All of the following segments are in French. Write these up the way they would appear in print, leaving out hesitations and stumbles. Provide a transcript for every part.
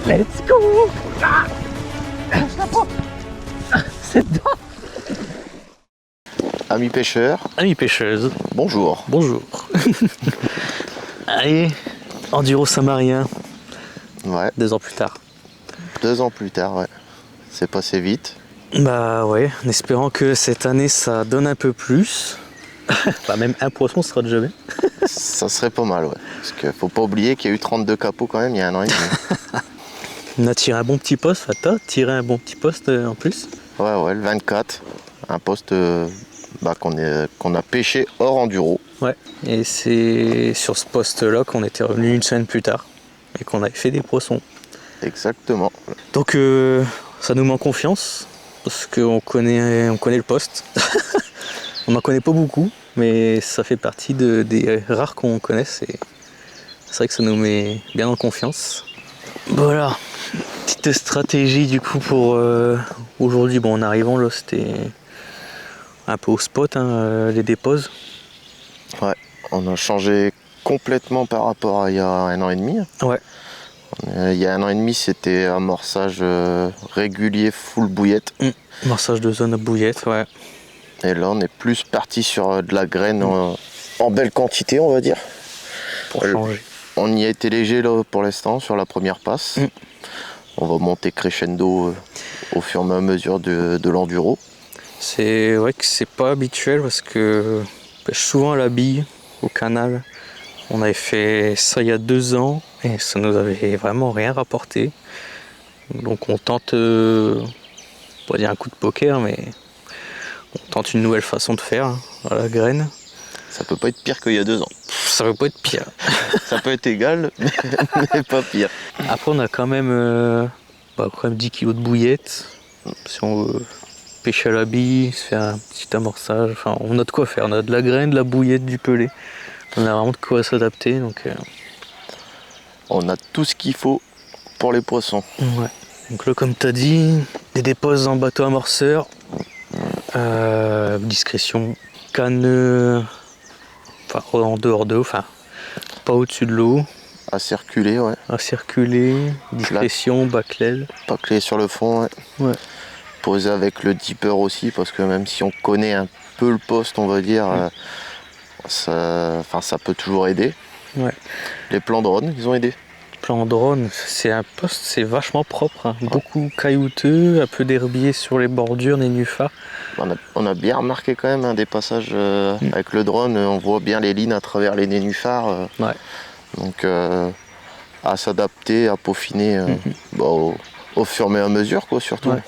Let's go. C'est dedans. Amis pêcheurs, Amis pêcheuses, bonjour. bonjour. Allez, enduro samarien, Ouais, 2 ans plus tard. 2 ans plus tard, ouais. C'est passé vite. Bah ouais, en espérant que cette année ça donne un peu plus. Bah même un poisson sera déjà bien. Ça serait pas mal, ouais. Parce qu'il faut pas oublier qu'il y a eu 32 capots quand même il y a 1 an et demi. On a tiré un bon petit poste, enfin t'as tiré un bon petit poste en plus. Ouais, le 24. Un poste qu'on a pêché hors enduro. Ouais, et c'est sur ce poste-là qu'on était revenu 1 semaine plus tard et qu'on avait fait des poissons. Exactement. Donc ça nous met en confiance parce qu'on connaît le poste. On n'en connaît pas beaucoup, mais ça fait partie des rares qu'on connaisse et c'est vrai que ça nous met bien en confiance. Voilà, petite stratégie du coup pour aujourd'hui. Bon, en arrivant là, c'était un peu au spot, hein, les déposes. Ouais, on a changé complètement par rapport à il y a 1 an et demi. Ouais. Il y a 1 an et demi, c'était amorçage régulier full bouillette. Massage de zone à bouillette, ouais. Et là, on est plus parti sur de la graine en belle quantité, on va dire. Pour changer. On y a été léger là pour l'instant sur la première passe. On va monter crescendo au fur et à mesure de l'enduro. C'est vrai que c'est pas habituel parce que je pêche souvent à la bille, au canal. On avait fait ça il y a 2 ans et ça nous avait vraiment rien rapporté. Donc on tente, pas dire un coup de poker, mais on tente une nouvelle façon de faire à la graine. Ça peut pas être pire qu'il y a 2 ans. Ça peut pas être pire. Ça peut être égal, mais pas pire. Après on a quand même 10 kg de bouillette. Si on veut pêcher à la bille, se faire un petit amorçage, enfin on a de quoi faire. On a de la graine, de la bouillette, du pelé. On a vraiment de quoi s'adapter. Donc, On a tout ce qu'il faut pour les poissons. ouais. Donc là comme tu as dit, des déposes en bateau amorceur, discrétion, canne, enfin en dehors de l'eau, enfin pas au-dessus de l'eau, À circuler, ouais. à circuler, discrétion, backlel. Pas clé sur le fond, ouais. Ouais. Poser avec le dipper aussi, parce que même si on connaît un peu le poste, on va dire, ça peut toujours aider. Ouais. Les plans drone, ils ont aidé. Plan drone, c'est un poste, c'est vachement propre, hein. Beaucoup caillouteux, un peu d'herbier sur les bordures, nénuphars. On a bien remarqué quand même des passages avec le drone, on voit bien les lignes à travers les nénuphars. Ouais. Donc à s'adapter, à peaufiner au fur et à mesure, quoi, surtout. Ouais.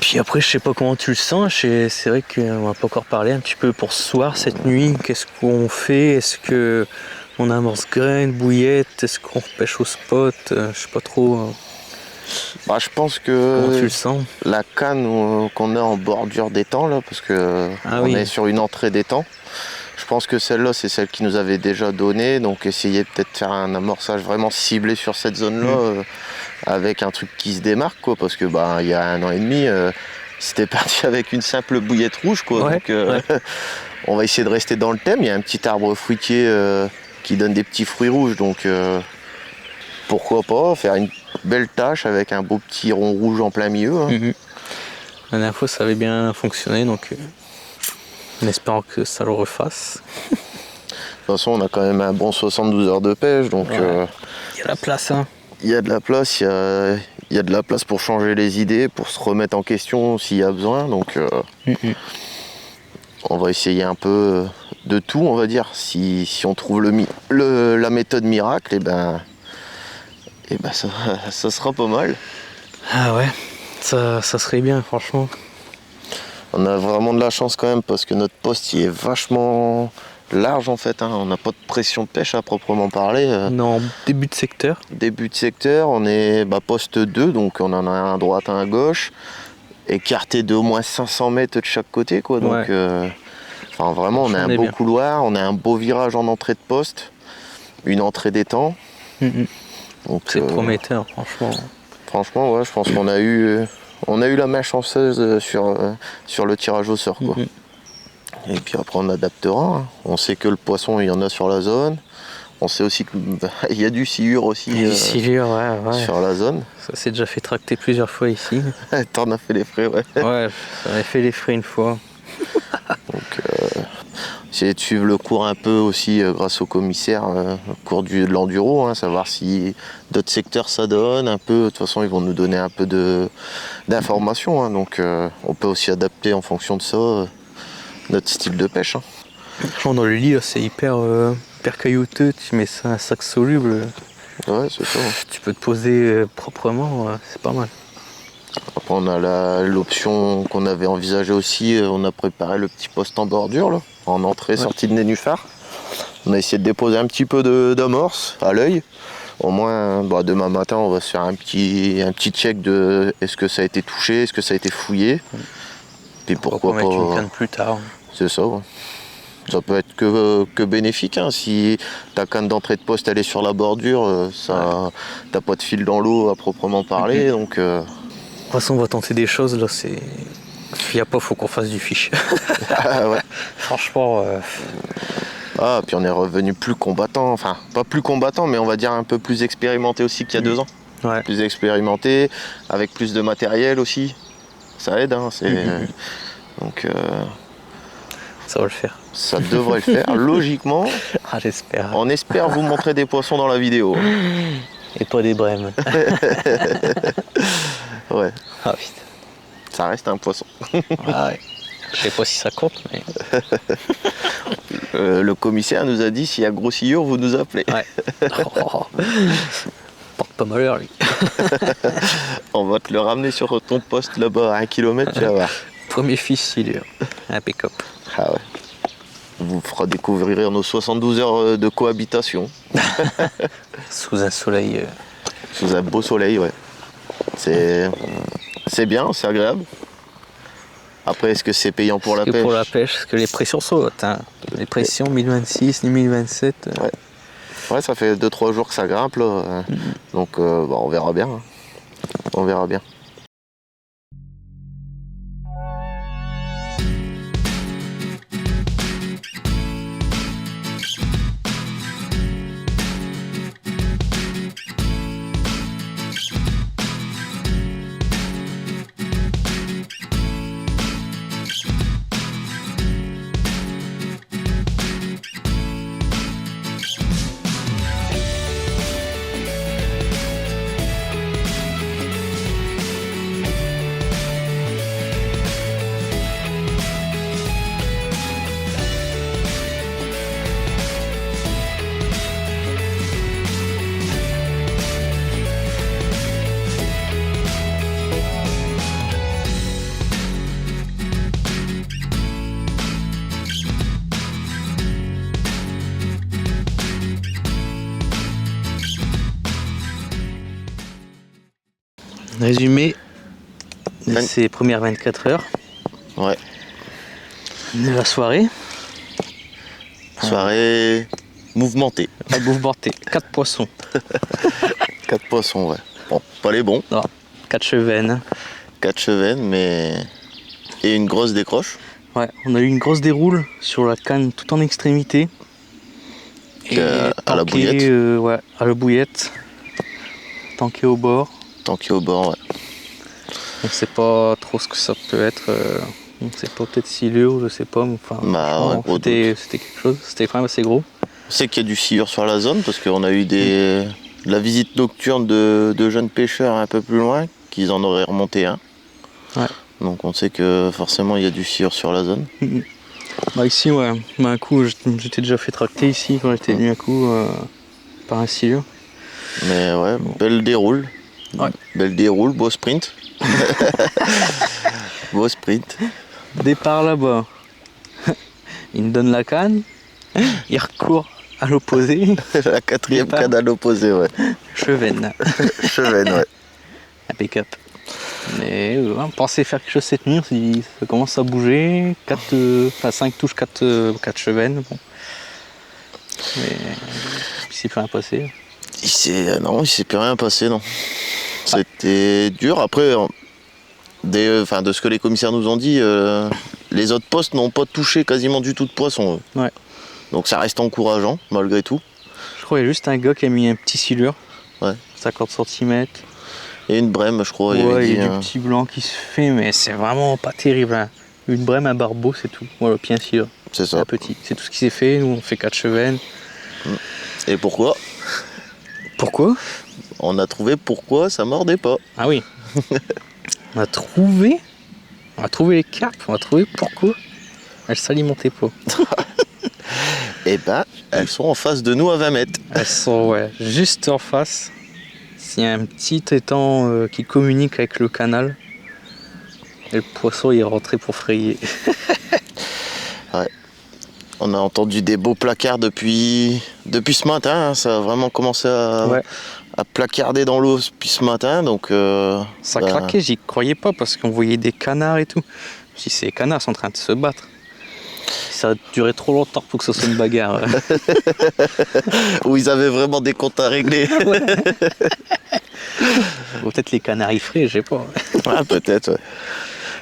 Puis après, je sais pas comment tu le sens, c'est vrai qu'on va pas encore parler un petit peu pour ce soir, cette nuit, qu'est-ce qu'on fait? Est-ce que on amorce graine, bouillette? Est-ce qu'on pêche au spot? Je sais pas trop. Je pense Comment tu que le sens? la canne qu'on a en bordure d'étang, là, parce que on est sur une entrée d'étang, je pense que celle-là, c'est celle qui nous avait déjà donné, donc essayer peut-être de faire un amorçage vraiment ciblé sur cette zone-là, avec un truc qui se démarque, quoi, parce que il y a 1 an et demi, c'était parti avec une simple bouillette rouge, quoi. Ouais, Donc on va essayer de rester dans le thème. Il y a un petit arbre fruitier qui donne des petits fruits rouges, donc pourquoi pas faire une belle tache avec un beau petit rond rouge en plein milieu. La dernière fois, ça avait bien fonctionné, donc en espérant que ça le refasse. De toute façon, on a quand même un bon 72 heures de pêche, donc Il y a la place, hein. il y a de la place, il y a de la place pour changer les idées, pour se remettre en question s'il y a besoin. Donc on va essayer un peu de tout, on va dire. Si on trouve la méthode miracle, et ben ça sera pas mal. Ah ouais, ça serait bien, franchement. On a vraiment de la chance quand même, parce que notre poste il est vachement large en fait, hein. On n'a pas de pression de pêche à proprement parler. Non, début de secteur. Début de secteur, on est poste 2, donc on en a un à droite, un à gauche, écarté de au moins 500 mètres de chaque côté, quoi. Donc vraiment, on a un beau couloir, on a un beau virage en entrée de poste, une entrée d'étang. Donc c'est prometteur, franchement. Franchement, ouais, je pense qu'on a eu la main chanceuse sur le tirage au sort, quoi. Et puis après, on adaptera, hein. On sait que le poisson, il y en a sur la zone. On sait aussi qu'il y a du sciure aussi sur la zone. Ça s'est déjà fait tracter plusieurs fois ici. T'en as fait les frais, ouais. Ouais, j'en ai fait les frais une fois. Donc, essayer de suivre le cours un peu aussi grâce au commissaire, le cours de l'enduro, savoir si d'autres secteurs ça donne un peu. De toute façon, ils vont nous donner un peu d'informations. Donc, on peut aussi adapter en fonction de ça notre style de pêche. Franchement, dans le lit, c'est hyper caillouteux. Tu mets ça un sac soluble. Ouais, c'est ça. Tu peux te poser proprement, c'est pas mal. Après, on a l'option qu'on avait envisagée aussi. On a préparé le petit poste en bordure, là, en entrée-sortie de nénuphar. On a essayé de déposer un petit peu d'amorce à l'œil. Au moins, demain matin, on va se faire un petit check de est-ce que ça a été touché, est-ce que ça a été fouillé. Puis pourquoi pas. Mettre une canne plus tard. C'est ça, ouais. Ça peut être que bénéfique. Si ta canne d'entrée de poste elle est sur la bordure, t'as pas de fil dans l'eau à proprement parler. Donc, de toute façon, on va tenter des choses. Là, c'est. Il n'y a pas, faut qu'on fasse du fiche. Ouais. Franchement. Puis on est revenu plus combattant. Enfin, pas plus combattant, mais on va dire un peu plus expérimenté aussi qu'il y a 2 ans. Ouais. Plus expérimenté, avec plus de matériel aussi. Ça aide. Donc. Ça va le faire. Ça devrait le faire, logiquement. J'espère. On espère vous montrer des poissons dans la vidéo. Et pas des brèmes. Ouais. Ah putain. Ça reste un poisson. Ouais. Je sais pas si ça compte, mais. Le commissaire nous a dit s'il y a gros sciure, vous nous appelez. Ouais. Porte pas malheur, lui. On va te le ramener sur ton poste là-bas à 1 km, tu vas voir. Premier fils sciure. Impeccable. Ah ouais. On vous fera découvrir nos 72 heures de cohabitation. Sous un soleil. Sous un beau soleil, ouais. C'est bien, c'est agréable. Après, est-ce que c'est payant pour la pêche ? Pour la pêche, parce que les pressions sont hautes. Les pressions 1026, 1027. Ouais, ça fait 2-3 jours que ça grimpe là. Donc on verra bien. On verra bien. Résumé de ces premières 24 heures. Ouais. De la soirée. Soirée mouvementée. Mouvementée. 4 poissons. 4 poissons, ouais. Bon, pas les bons. Non, 4 chevennes. 4 chevennes, mais. Et une grosse décroche. Ouais, on a eu une grosse déroule sur la canne tout en extrémité. Et à la bouillette. Ouais, à la bouillette. Tanké au bord. Tanké au bord, ouais. On sait pas trop ce que ça peut être. On sait pas, peut-être silure, je sais pas. Mais enfin, c'était quelque chose. C'était quand même assez gros. On sait qu'il y a du sciure sur la zone parce qu'on a eu de la visite nocturne de jeunes pêcheurs un peu plus loin qu'ils en auraient remonté un. Ouais. Donc on sait que forcément il y a du sciure sur la zone. Ici, ouais. Un coup, j'étais déjà fait tracter ici quand j'étais venu un coup par un silure. Mais ouais, belle déroule. Ouais. Belle déroule, beau sprint. Beau sprint. Départ là-bas. Il me donne la canne. Il recourt à l'opposé. La 4e canne à l'opposé, ouais. Chevenne. Chevenne, ouais. Impeccable. Mais on pensait faire quelque chose cette nuit, si ça commence à bouger. 5 touches, 4 chevennes. Bon. Mais il s'est plus rien passé. Non, il s'est plus rien passé, non. C'était dur. Après, de ce que les commissaires nous ont dit, les autres postes n'ont pas touché quasiment du tout de poissons. Ouais. Donc ça reste encourageant, malgré tout. crois qu'il y a juste un gars qui a mis un petit silure. Ouais. 50 cm. Et une brème, je crois. Ouais, il y a du petit blanc qui se fait, mais c'est vraiment pas terrible. Hein. Une brème, un barbeau, c'est tout. Voilà, puis un silure. C'est ça. Un petit. C'est tout ce qui s'est fait. Nous, on fait 4 chevennes. Et pourquoi? Pourquoi? On a trouvé pourquoi ça mordait pas. Ah oui. On a trouvé les carpes, on a trouvé pourquoi elles s'alimentaient pas. Et ben, elles sont en face de nous à 20 mètres. Elles sont juste en face. Il y a un petit étang qui communique avec le canal. Et le poisson il est rentré pour frayer. Ouais. On a entendu des beaux placards depuis ce matin. Hein. Ça a vraiment commencé à placarder dans l'eau depuis ce matin. Donc, ça craquait, j'y croyais pas parce qu'on voyait des canards et tout. Si ces canards sont en train de se battre. Ça a duré trop longtemps pour que ce soit une bagarre. Où ils avaient vraiment des comptes à régler. Ouais. Ou peut-être les canaris frais, je sais pas. Ouais, peut-être, ouais.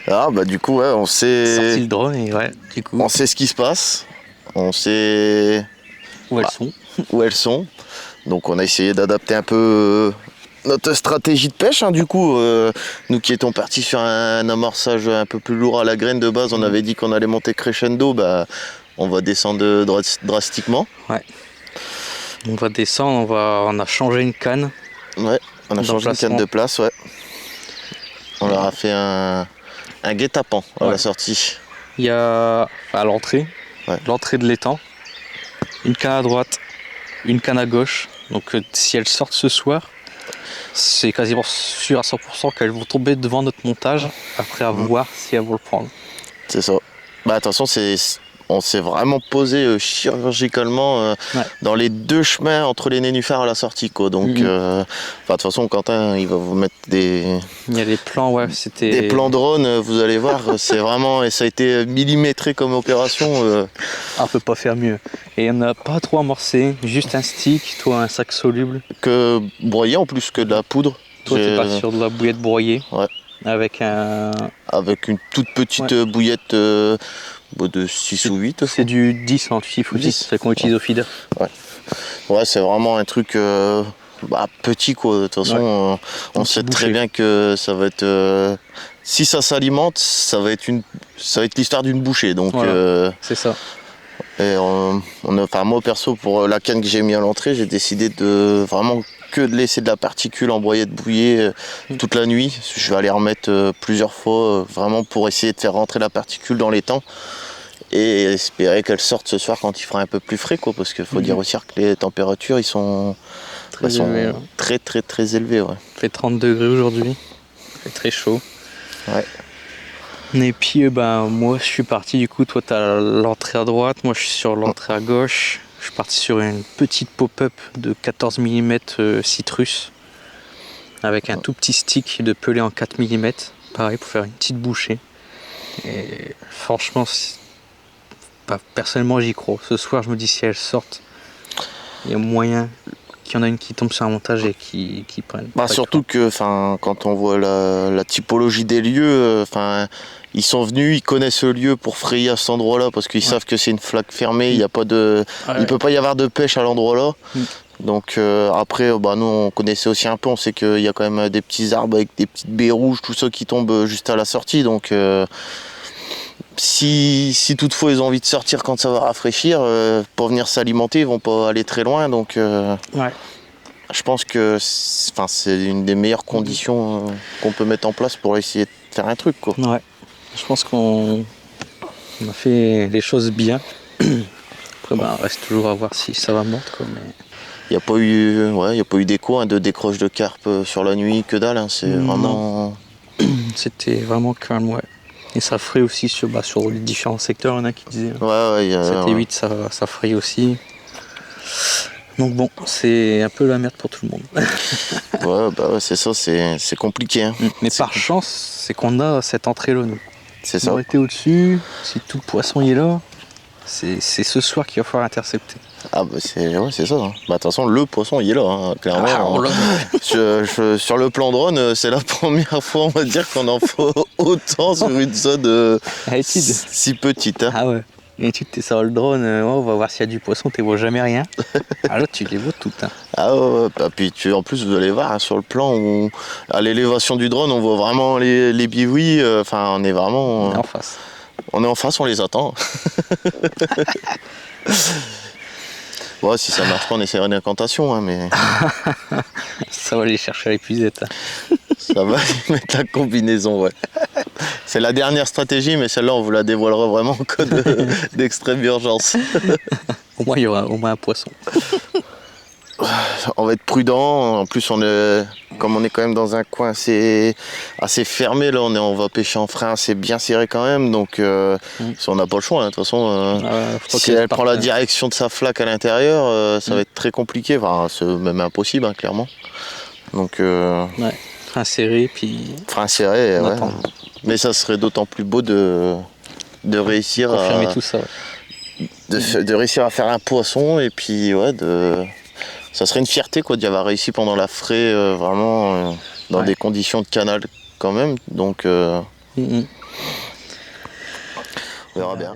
Ah, bah du coup, ouais, on sait... Sorti le drone et du coup... On sait ce qui se passe. On sait... Où elles sont. Où elles sont. Donc on a essayé d'adapter un peu notre stratégie de pêche. Hein, du coup, nous qui étions partis sur un amorçage un peu plus lourd à la graine de base, on avait dit qu'on allait monter crescendo. Bah, on va descendre drastiquement. Ouais. On va descendre, on a changé une canne. Ouais, on a changé une canne de place, ouais. On leur a fait un guet-apens à la sortie. Il y a à l'entrée, l'entrée de l'étang, une canne à droite, une canne à gauche. Donc si elles sortent ce soir, c'est quasiment sûr à 100% qu'elles vont tomber devant notre montage après à voir si elles vont le prendre. C'est ça. Bah attention, on s'est vraiment posé chirurgicalement dans les deux chemins entre les nénuphars à la sortie, quoi. Donc, de toute façon, Quentin, il va vous mettre des... Il y a des plans, c'était... Des plans drone, vous allez voir, c'est vraiment... Et ça a été millimétré comme opération. On peut pas faire mieux. Et on n'a pas trop amorcé, juste un stick, toi un sac soluble. Que broyé en plus que de la poudre. Toi, t'es parti sur de la bouillette broyée. Ouais. Avec une toute petite bouillette... de 6 ou 8. C'est du 10 en 6 ou 10, c'est qu'on utilise au feeder. Ouais, c'est vraiment un truc petit, quoi. De toute façon, on sait très bien que ça va être... si ça s'alimente, ça va être l'histoire d'une bouchée. Donc, c'est ça. Et moi perso, pour la canne que j'ai mis à l'entrée, j'ai décidé de vraiment que de laisser de la particule en broyette bouillée toute la nuit. Je vais aller remettre plusieurs fois vraiment pour essayer de faire rentrer la particule dans l'étang et espérer qu'elle sorte ce soir quand il fera un peu plus frais, quoi, parce qu'il faut dire aussi que les températures ils sont très très très élevées. Ouais. Il fait 30 degrés aujourd'hui, il fait très chaud. Ouais. Et puis moi je suis parti, du coup toi tu as l'entrée à droite, moi je suis sur l'entrée à gauche. Je suis parti sur une petite pop-up de 14 mm citrus avec un tout petit stick de pelé en 4 mm, pareil pour faire une petite bouchée. Et franchement, personnellement j'y crois. Ce soir je me dis si elles sortent, il y a moyen qu'il y en a une qui tombe sur un montage et qui prenne. Surtout que quand on voit la typologie des lieux, ils sont venus, ils connaissent le lieu pour frayer à cet endroit-là parce qu'ils savent que c'est une flaque fermée, il peut pas y avoir de pêche à l'endroit-là. Donc après, nous on connaissait aussi un peu, on sait qu'il y a quand même des petits arbres avec des petites baies rouges, tout ça qui tombent juste à la sortie. Donc si toutefois ils ont envie de sortir quand ça va rafraîchir, pour venir s'alimenter, ils vont pas aller très loin. Donc je pense que c'est une des meilleures conditions qu'on peut mettre en place pour essayer de faire un truc, quoi. Ouais. Je pense qu'on a fait les choses bien. Après, reste toujours à voir si ça va mordre, quoi. Mais... Il n'y a pas eu d'écho de décroche de carpe sur la nuit, que dalle. Hein. C'est vraiment... C'était vraiment calme, ouais. Et ça fraye aussi sur les différents secteurs, il y en a qui disaient. 7 et 8, ça fraye aussi. Donc bon, c'est un peu la merde pour tout le monde. C'est ça, c'est compliqué. Hein. Mais par chance, c'est qu'on a cette entrée-là, nous. C'est ça. On aurait été au-dessus, si tout le poisson y est là, c'est ce soir qu'il va falloir intercepter. C'est ça. Hein. De toute façon, le poisson il est là, hein, clairement. Sur le plan drone, c'est la première fois, on va dire, qu'on en faut autant sur une zone si petite. Hein. Ah ouais. Et tu te sors le drone, on va voir s'il y a du poisson, tu vois jamais rien. Alors tu les vois toutes. Hein. Ah ouais, puis en plus vous allez voir hein, sur le plan, à l'élévation du drone, on voit vraiment les bivouis. On est vraiment. On est en face. On est en face, on les attend. Ouais, si ça marche pas, on essaiera une incantation, hein, mais. Ça va aller chercher à l'épuisette. Ça va mettre la combinaison, ouais. C'est la dernière stratégie, mais celle-là, on vous la dévoilera vraiment en cas d'extrême urgence. Au moins, il y aura au moins un poisson. On va être prudent. En plus, comme on est quand même dans un coin assez fermé, là, on va pêcher en frein assez bien serré quand même. Donc, si on n'a pas le choix, hein, de toute façon, si elle prend la direction de sa flaque à l'intérieur, ça va être très compliqué. Enfin, c'est même impossible, hein, clairement. Donc, ouais. Frein serré, puis. Frein serré, ouais. Mais ça serait d'autant plus beau de réussir confirmer tout ça. Ouais. De réussir à faire un poisson et puis ouais ça serait une fierté quoi d'y avoir réussi pendant la fraie vraiment dans des conditions de canal quand même donc on verra bien.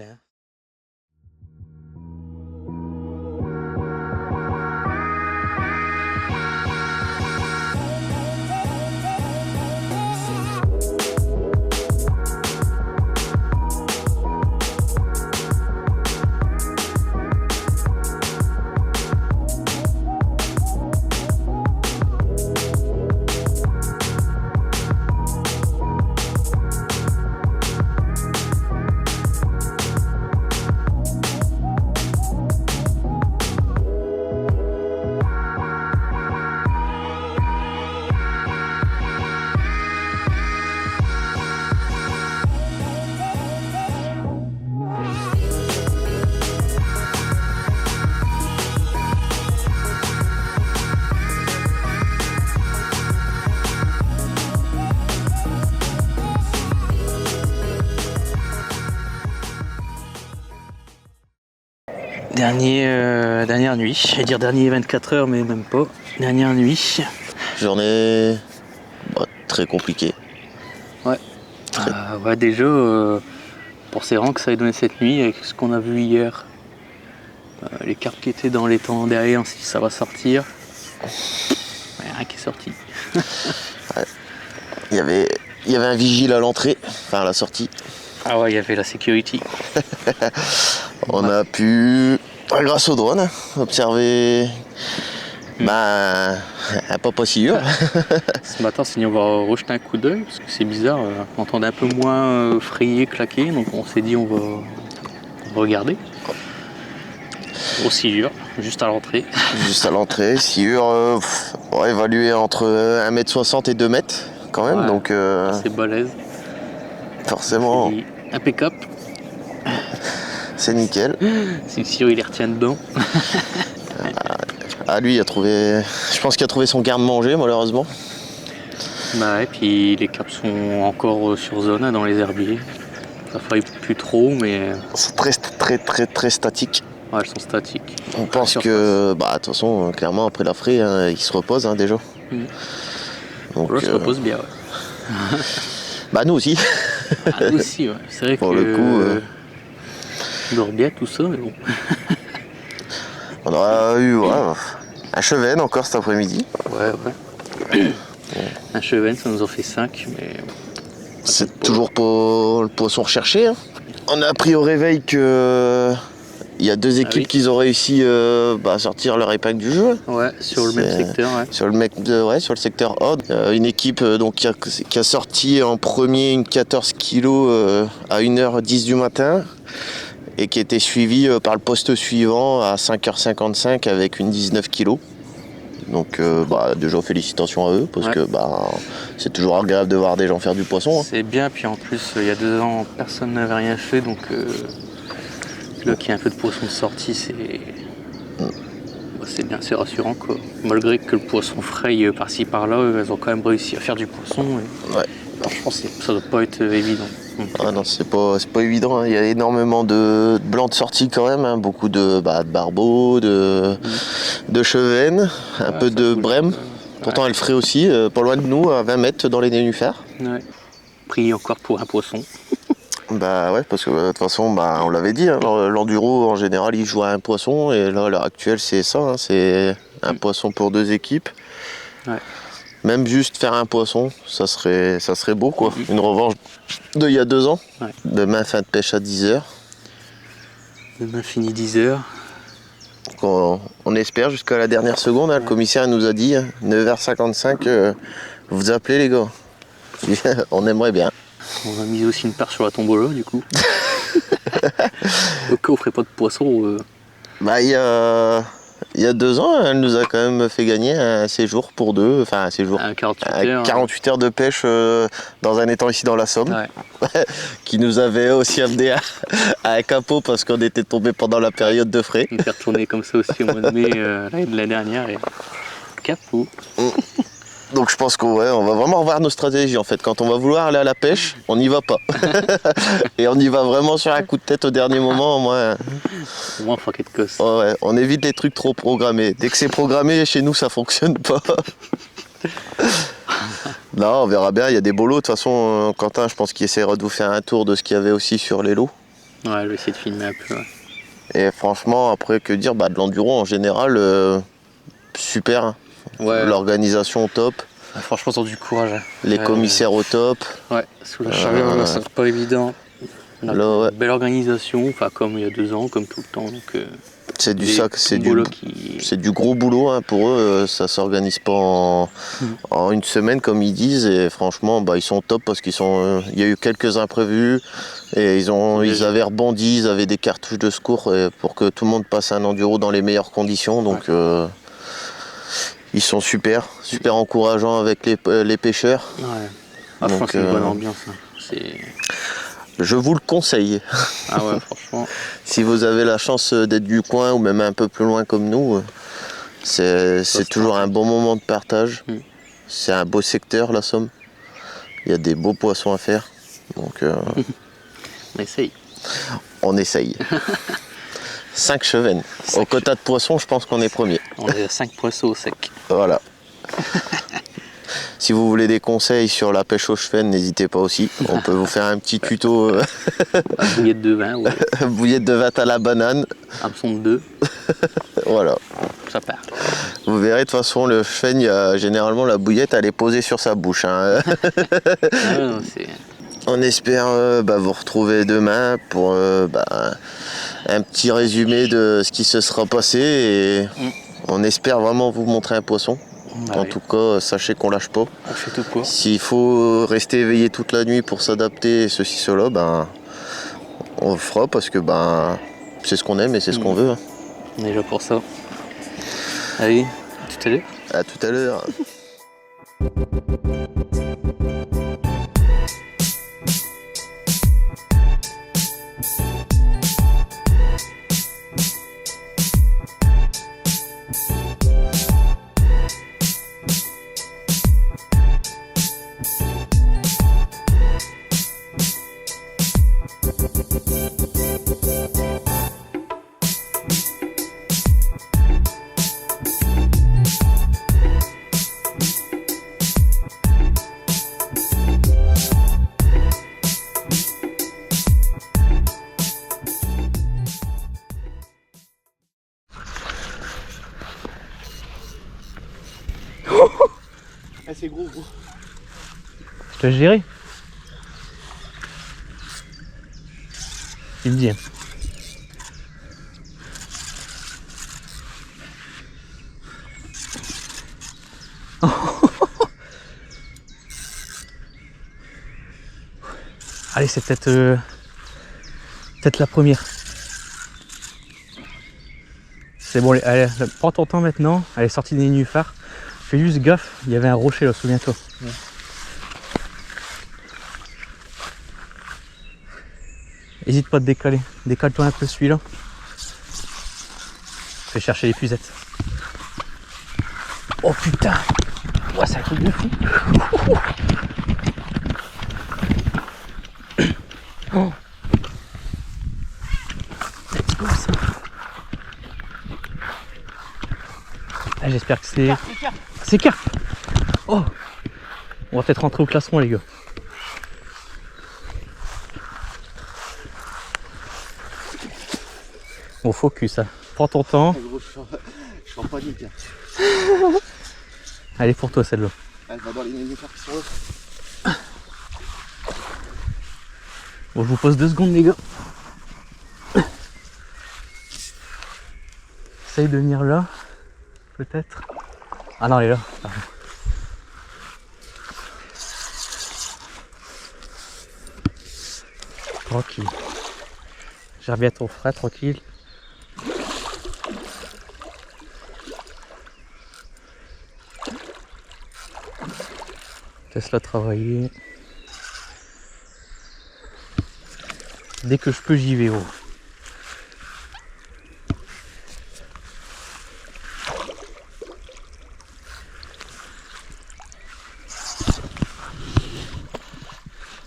Dernière nuit, je vais dire dernier 24 heures mais même pas, dernière nuit. Journée très compliquée. Ouais, ouais déjà pour ces rangs que ça a donné cette nuit avec ce qu'on a vu hier, les carpes qui étaient dans les temps derrière, si ça va sortir, rien qui est sorti. Ouais. Il y avait un vigile à l'entrée, enfin à la sortie. Ah ouais, il y avait la security. On a pu, grâce au drone, observer un papa sciure. Ce matin, on va rejeter un coup d'œil parce que c'est bizarre, on entendait un peu moins frayer, claquer, donc on s'est dit on va regarder. Gros sciure, juste à l'entrée. Juste à l'entrée, sciure évaluée entre 1m60 et 2m quand même, donc c'est balèze. Forcément. Impeccable. C'est nickel. Si le sciure il les retient dedans. Lui il a trouvé. Je pense qu'il a trouvé son garde-manger malheureusement. Bah et puis les capes sont encore sur zone dans les herbiers. Ça faille plus trop mais. C'est très statique. Ouais, elles sont statiques. On pense que de toute façon clairement après la fraie il se repose déjà. Donc là, se repose bien ouais. Nous aussi. Nous aussi ouais. C'est vrai pour que. Le coup. On dort bien tout ça mais bon. On aura eu un chevenne encore cet après-midi. Ouais. Un chevenne, ça nous en fait 5, mais... C'est toujours pour le poisson recherché. Hein. On a appris au réveil que il y a 2 équipes qui ont réussi à sortir leur épingle du jeu. Ouais, sur le même secteur. Ouais. Sur le secteur Odd. Une équipe qui a sorti en premier une 14 kg à 1h10 du matin. Et qui était suivi par le poste suivant à 5h55 avec une 19 kg. Donc déjà félicitations à eux parce que c'est toujours agréable de voir des gens faire du poisson. Hein. C'est bien, puis en plus il y a 2 ans personne n'avait rien fait donc là qu'il y a un peu de poisson de sortie c'est bien, c'est rassurant quoi. Malgré que le poisson fraye par-ci par-là, elles ont quand même réussi à faire du poisson. Ouais. Alors, je pense que ça doit pas être évident. Ah non, c'est pas évident. Hein. Il y a énormément de blancs de sortie quand même. Hein. Beaucoup de barbeaux, de chevennes, un peu de brème. Pourtant, elle ferait aussi, pas loin de nous, à 20 mètres dans les nénuphars. Ouais. Pris encore pour un poisson. Bah ouais, parce que de toute façon, bah, on l'avait dit, hein, l'enduro en général il joue à un poisson et là à l'heure actuelle c'est ça, hein, c'est un poisson pour 2 équipes. Ouais. Même juste faire un poisson, ça serait beau quoi. Une revanche d'il y a 2 ans. Ouais. Demain fin de pêche à 10h. Demain fini 10h. On espère jusqu'à la dernière seconde, hein, le commissaire nous a dit 9h55, vous appelez les gars. On aimerait bien. On va miser aussi une part sur la tombola du coup. Au cas où on ferait pas de poisson. Bah il y a 2 ans, elle nous a quand même fait gagner un séjour pour 2, enfin un séjour, 48 heures de pêche dans un étang ici dans la Somme, qui nous avait aussi amené à un capot parce qu'on était tombé pendant la période de frais. On s'est retourné comme ça aussi au mois de mai de l'année dernière et capot. Donc je pense qu'on va vraiment revoir nos stratégies en fait. Quand on va vouloir aller à la pêche, on n'y va pas. Et on y va vraiment sur un coup de tête au dernier moment. Au moins fuck it cost. Ouais, on évite les trucs trop programmés. Dès que c'est programmé, chez nous ça fonctionne pas. Là on verra bien, il y a des beaux lots. De toute façon, Quentin, je pense qu'il essaiera de vous faire un tour de ce qu'il y avait aussi sur les lots. Ouais, je vais essayer de filmer un peu. Ouais. Et franchement, après que dire, de l'enduro en général, super. Hein. Ouais. L'organisation au top. Ouais, franchement, ils ont du courage. Les commissaires au top. Ouais, sous la chaleur, c'est pas évident. On a une belle organisation, enfin comme il y a 2 ans, comme tout le temps. Donc, c'est du gros boulot hein, pour eux. Ça s'organise pas en une semaine comme ils disent. Et franchement, ils sont top parce qu'il y a eu quelques imprévus et ils avaient rebondi, ils avaient des cartouches de secours pour que tout le monde passe un enduro dans les meilleures conditions. Donc ils sont super encourageants avec les pêcheurs. Ouais. Je pense que c'est une bonne ambiance. Hein. Je vous le conseille. Ah ouais, franchement. Si vous avez la chance d'être du coin ou même un peu plus loin comme nous, c'est toujours un bon moment de partage. C'est un beau secteur, la Somme. Il y a des beaux poissons à faire. Donc, on essaye. On essaye. 5 chevennes. Au quota de poissons, je pense qu'on est premier. On est à 5 poissons au sec. Voilà. Si vous voulez des conseils sur la pêche aux chevennes, n'hésitez pas aussi. On peut vous faire un petit tuto. Bouillette de vin. Ouais. Bouillette de vin à la banane. Hameçon de 2. Voilà. Ça part. Vous verrez, de toute façon, le chevenne, généralement, la bouillette, elle est posée sur sa bouche. Hein. On espère vous retrouver demain pour un petit résumé de ce qui se sera passé. Et on espère vraiment vous montrer un poisson. En tout cas, sachez qu'on lâche pas. On fait tout pour. S'il faut rester éveillé toute la nuit pour s'adapter, cela, on le fera parce que c'est ce qu'on aime et c'est ce qu'on veut. Hein. On est là pour ça. Allez, à tout à l'heure. À tout à l'heure. C'est gros. Je te gérer. Il me dit. Allez, c'est peut-être la première. C'est bon, allez, prends ton temps maintenant. Elle est sortie des nénuphars. Fais juste gaffe, il y avait un rocher là, souviens-toi. Ouais. N'hésite pas à te décaler. Décale-toi un peu celui-là. Je vais chercher les puzettes. Oh putain! Ouais, c'est un truc de fou! Oh! Let's go ça! Ah, j'espère que c'est... C'est carpe! Oh! On va peut-être rentrer au classement les gars. Bon, focus, hein. Prends ton temps. Je suis en panique. Elle est pour toi celle-là. Elle va dans les nénuphars qui sont là. Bon, je vous pose 2 secondes, les gars. Essaye de venir là, peut-être. Ah non, elle est là. Pardon. Tranquille. Gère bien ton frère, tranquille. Laisse-la travailler. Dès que je peux, j'y vais. Oh.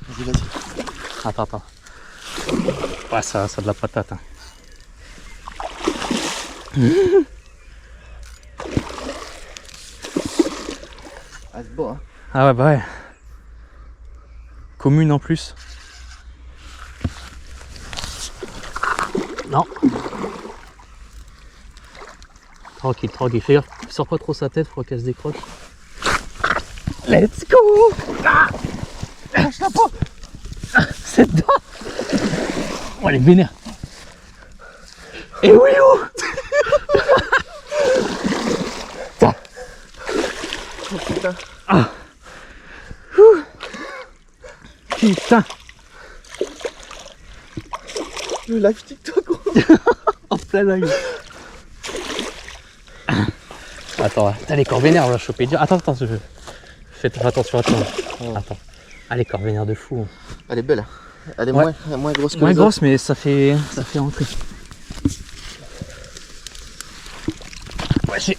Vas-y, vas-y. Attends. Ouais, ça a de la patate. Hein. Ah, c'est beau, hein. Ah ouais, bah ouais. Commune en plus. Non. Tranquille. Fais gaffe, sors pas trop sa tête, faut qu'elle se décroche. Let's go. Ah, lâche la pas. C'est dedans. Oh, elle est vénère. Et oui, oh. Oh putain. Ah. Putain. Le live TikTok, gros. En plein live. Attends, t'as les corps vénères, on l'a chopé dur. Attends, fais attention à toi. Oh. Attends. Ah, les corps vénères de fou. Elle est belle, hein. Elle est Ouais. moins grosse que Moins les grosse, autres. mais ça fait rentrer. Ouais, j'ai...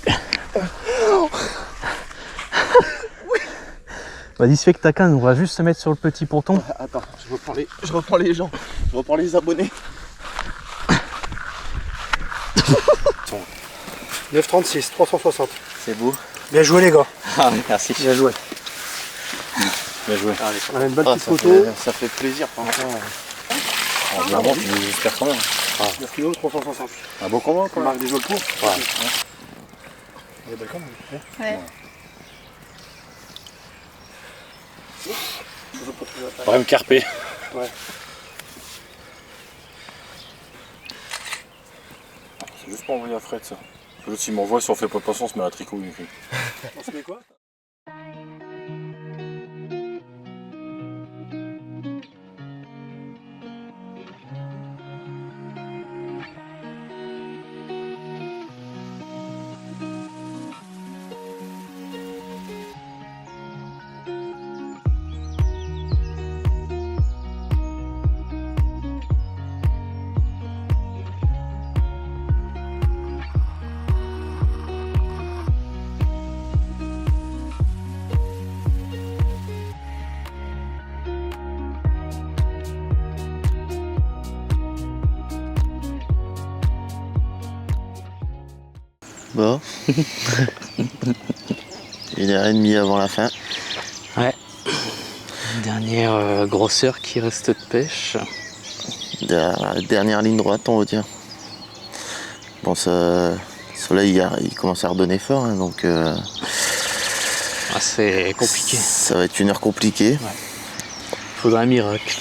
Vas-y, se fait que ta canne, on va juste se mettre sur le petit ponton. Attends, je reprends les gens. Je reprends les abonnés. 9,36, 360. C'est beau. Bien joué les gars. Ah, merci. Bien joué. Bien joué. On a une belle petite ça photo. ça fait plaisir, franchement. Vraiment, tu nous espères quand même. 9 kg, 360. Un beau combat, On quoi. marque des joueurs pour. Ouais. Elle est belle quand même. Ouais. Je veux pas trouver la taille. Vraiment carpé. Ouais. C'est juste pour envoyer à Fred, ça. L'autre, s'il m'envoie, si on fait pas de poisson, on se met à tricot. Il fait. On se met quoi? Bon. 1h30 avant la fin. Ouais. Dernière grosseur qui reste de pêche. Dernière ligne droite, on va dire. Bon, le soleil il commence à redonner fort, hein, donc Ah, c'est compliqué. ça va être une heure compliquée. Faudra un miracle.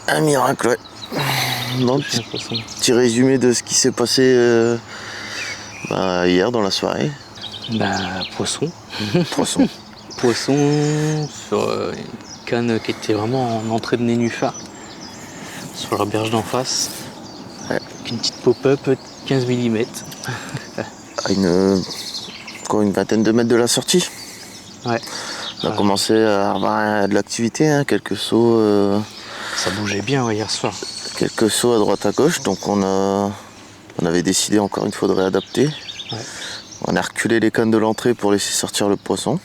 Un miracle, ouais. Donc, J'ai l'impression. petit résumé de ce qui s'est passé hier dans la soirée. Bah, poisson. Poisson. Poisson sur une canne qui était vraiment en entrée de nénuphar. Sur la berge d'en face. Ouais. Avec une petite pop-up 15 mm. À une vingtaine de mètres de la sortie. Ouais. On a commencé à avoir de l'activité, hein, quelques sauts. Ça bougeait bien hier soir. Quelques sauts à droite à gauche, donc on avait décidé encore une fois de réadapter. Ouais. On a reculé les cannes de l'entrée pour laisser sortir le poisson.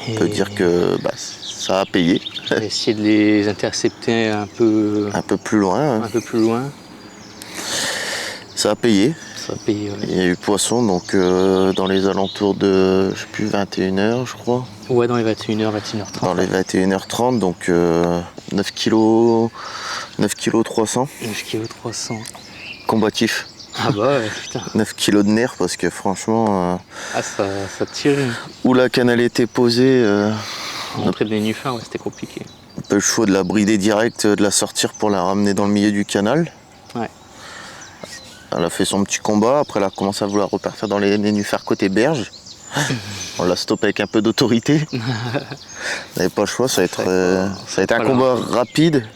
Et On peut dire que ça a payé. on a essayé de les intercepter un peu plus loin, hein. plus loin. Ça a payé. Ça a payé, ouais. Il y a eu poisson donc dans les alentours de, je sais plus, 21h je crois. Ouais, dans les 21h, 21h30. Dans les 21h30, donc 9 kg 300. 9 kg 300. Combatif. Ah bah ouais, putain. 9 kilos de nerfs parce que franchement... Ah ça tire. Où la canne était posée... L'entrée des nénuphars, ouais, c'était compliqué. Un peu le choix de la brider direct, de la sortir pour la ramener dans le milieu du canal. Ouais. Elle a fait son petit combat, après elle a commencé à vouloir repartir dans les nénuphars côté berge. On l'a stoppé avec un peu d'autorité. On n'avait pas le choix, ça a été un combat rapide,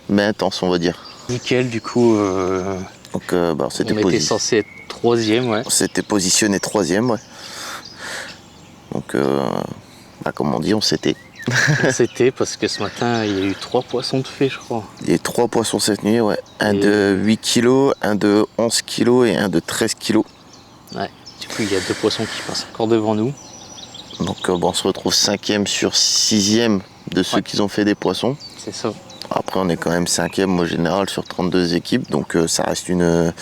mais intense, on va dire. Nickel, du coup, Donc, c'était on était censé être 3e, ouais. C'était positionné 3e, ouais. Donc, comme on dit, on s'était. C'était parce que ce matin, il y a eu 3 poissons de fée, je crois. Il y a eu 3 poissons cette nuit, ouais. Un de 8 kg, un de 11 kg et un de 13 kg. Ouais, du coup, il y a 2 poissons qui passent encore devant nous. Donc, on se retrouve 5e sur 6e de ceux qui ont fait des poissons. C'est ça. Après, on est quand même 5e au général sur 32 équipes, donc ça reste une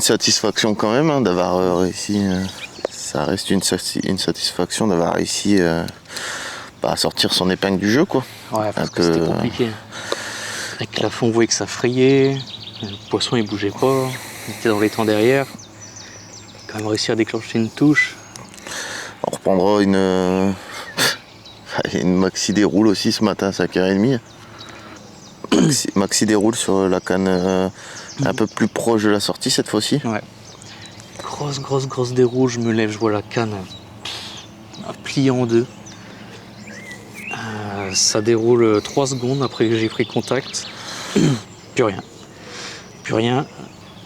satisfaction quand même d'avoir réussi. Ça reste une satisfaction d'avoir réussi à sortir son épingle du jeu, quoi. Ouais, parce que c'était compliqué. Avec la fond, on voyait que ça frayait, le poisson il bougeait pas, il était dans les temps derrière. Quand même réussi à déclencher une touche. On reprendra une maxi déroule aussi ce matin à 5h30. Maxi déroule sur la canne un peu plus proche de la sortie cette fois-ci. Ouais. Grosse déroule, je me lève, je vois la canne pliée en deux. Ça déroule 3 secondes après que j'ai pris contact. Plus rien.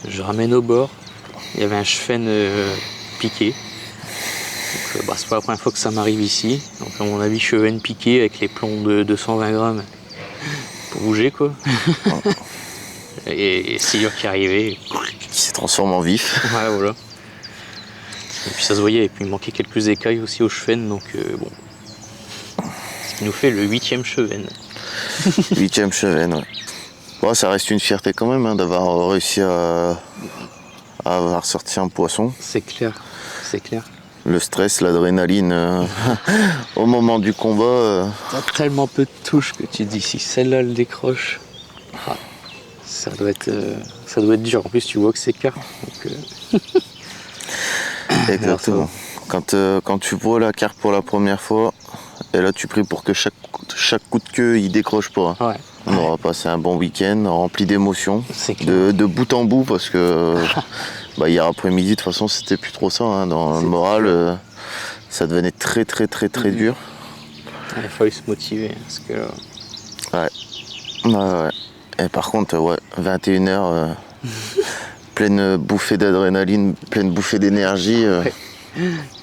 Je ramène au bord. Il y avait un chefenne piqué. Donc, c'est pas la première fois que ça m'arrive ici. Donc à mon avis, chevenne piqué avec les plombs de 220 grammes pour bouger, quoi. et Silure qui arrivait. Qui s'est transformé en vif. Ouais, voilà. Et puis ça se voyait, et puis il manquait quelques écailles aussi aux chevennes, donc bon. Ce qui nous fait le 8e chevenne. 8e chevenne, ouais. Bon, ça reste une fierté quand même d'avoir réussi à avoir sorti un poisson. C'est clair. Le stress, l'adrénaline au moment du combat. T'as tellement peu de touches que tu te dis si celle-là elle décroche, ça doit être dur. En plus tu vois que c'est quart. Donc, Exactement. Quand tu vois la carte pour la première fois, et là tu pries pour que chaque coup de queue il décroche pas. Ouais. On aura passé un bon week-end rempli d'émotions, de bout en bout, parce que hier après-midi de toute façon c'était plus trop ça, dans le moral ça devenait très dur. Il a fallu se motiver parce que Ouais. Et par contre 21h pleine bouffée d'adrénaline, pleine bouffée d'énergie.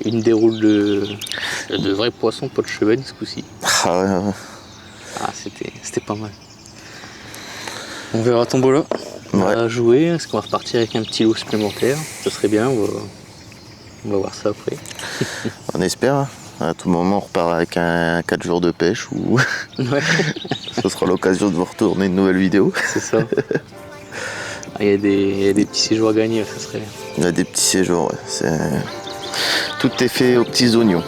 Une déroule de vrais poissons, pas de chevenne ce coup-ci. Ouais. C'était pas mal. On verra Tombola. On va jouer. Est-ce qu'on va repartir avec un petit lot supplémentaire? Ce serait bien. On va voir ça après. On espère. À tout moment, on repart avec un 4 jours de pêche ou ce sera l'occasion de vous retourner une nouvelle vidéo. C'est ça. Il y a des petits séjours à gagner, ça serait bien. Il y a des petits séjours, ouais. Tout est fait aux petits oignons.